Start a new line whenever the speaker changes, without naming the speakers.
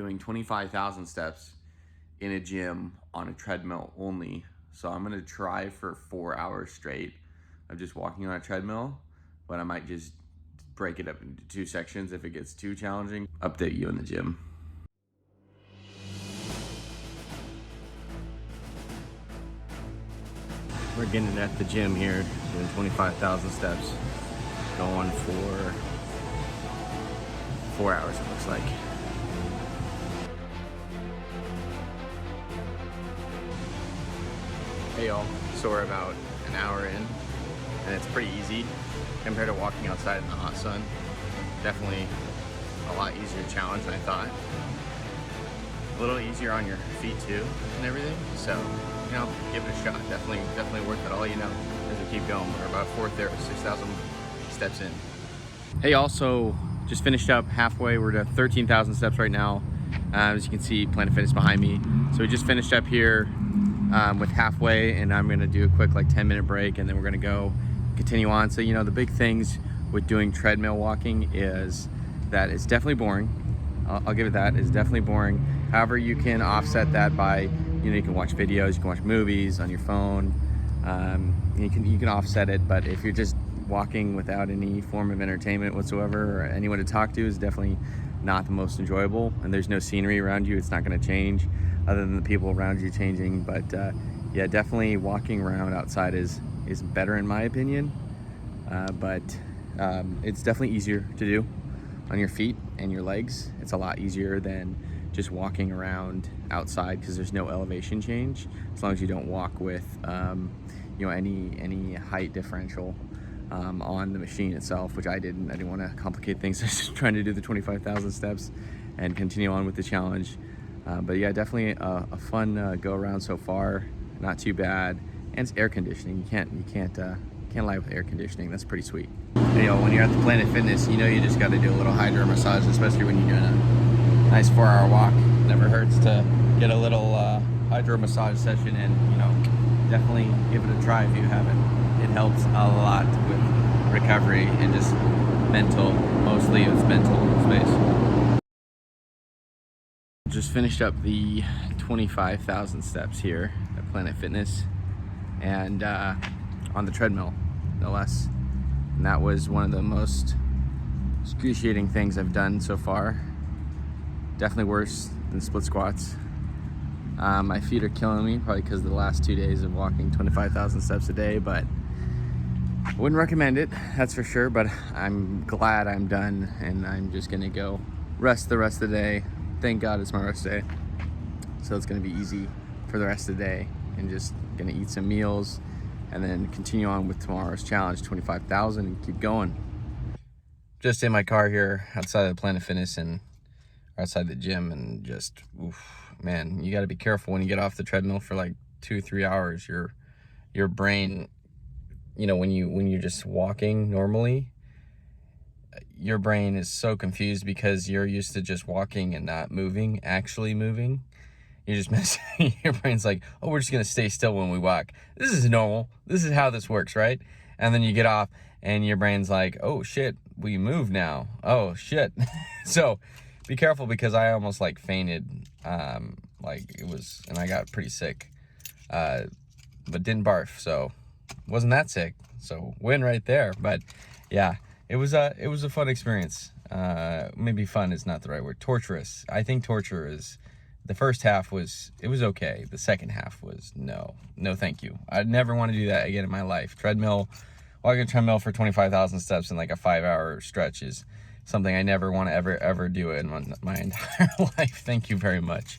doing 25,000 steps in a gym on a treadmill only. So I'm gonna try for 4 hours straight of just walking on a treadmill, but I might just break it up into 2 sections if it gets too challenging. Update you in the gym. We're getting it at the gym here, doing 25,000 steps, going for 4 hours it looks like. Hey y'all, so we're about an hour in, and it's pretty easy compared to walking outside in the hot sun. Definitely a lot easier challenge than I thought. A little easier on your feet too and everything, so you know, give it a shot. Definitely worth it. All you know as we keep going. We're about 6,000 steps in. Hey, also just finished up halfway. We're at 13,000 steps right now. As you can see, Planet Fitness behind me. So we just finished up here with halfway, and I'm gonna do a quick like 10-minute break, and then we're gonna go continue on. So you know, the big things with doing treadmill walking is that it's definitely boring. I'll give it that. It's definitely boring. However, you can offset that by, you know, you can watch videos, you can watch movies on your phone. You can offset it, but if you're just walking without any form of entertainment whatsoever or anyone to talk to, is definitely not the most enjoyable. And there's no scenery around you. It's not going to change other than the people around you changing. But yeah, definitely walking around outside is better in my opinion. But it's definitely easier to do on your feet and your legs. It's a lot easier than just walking around outside because there's no elevation change, as long as you don't walk with you know, any height differential on the machine itself, which I didn't want to complicate things. I was just trying to do the 25,000 steps and continue on with the challenge. But yeah, definitely a fun go around so far. Not too bad, and it's air conditioning. You can't lie with air conditioning. That's pretty sweet. Hey, yo, when you're at the Planet Fitness, you know you just got to do a little Hydromassage, especially when you're doing a nice 4-hour walk. Never hurts to get a little Hydromassage session in. You know, definitely give it a try if you haven't. It helps a lot with recovery and just mental. Mostly it's mental space. Just finished up the 25,000 steps here at Planet Fitness, and on the treadmill, no less. And that was one of the most excruciating things I've done so far. Definitely worse than split squats. My feet are killing me, probably because of the last 2 days of walking 25,000 steps a day, but I wouldn't recommend it, that's for sure. But I'm glad I'm done, and I'm just gonna go rest the rest of the day. Thank God it's my rest day. So it's gonna be easy for the rest of the day, and just gonna eat some meals and then continue on with tomorrow's challenge, 25,000, and keep going. Just in my car here outside of Planet Fitness and outside the gym, and just, oof, man, you gotta be careful when you get off the treadmill for like 2-3 hours. Your brain, you know, when you're just walking normally, your brain is so confused because you're used to just walking and not moving, actually moving. You're just messing. Your brain's like, oh, we're just gonna stay still when we walk. This is normal. This is how this works, right? And then you get off and your brain's like, oh shit, we move now. Oh shit. So be careful, because I almost like fainted. Like it was, and I got pretty sick, but didn't barf, so wasn't that sick. So win right there. But yeah, it was a fun experience. Maybe fun is not the right word. Torturous. I think torture is. The first half was okay. The second half was no thank you. I'd never want to do that again in my life. Walking a treadmill for 25,000 steps in like a 5-hour stretch is something I never want to ever do in my entire life. Thank you very much.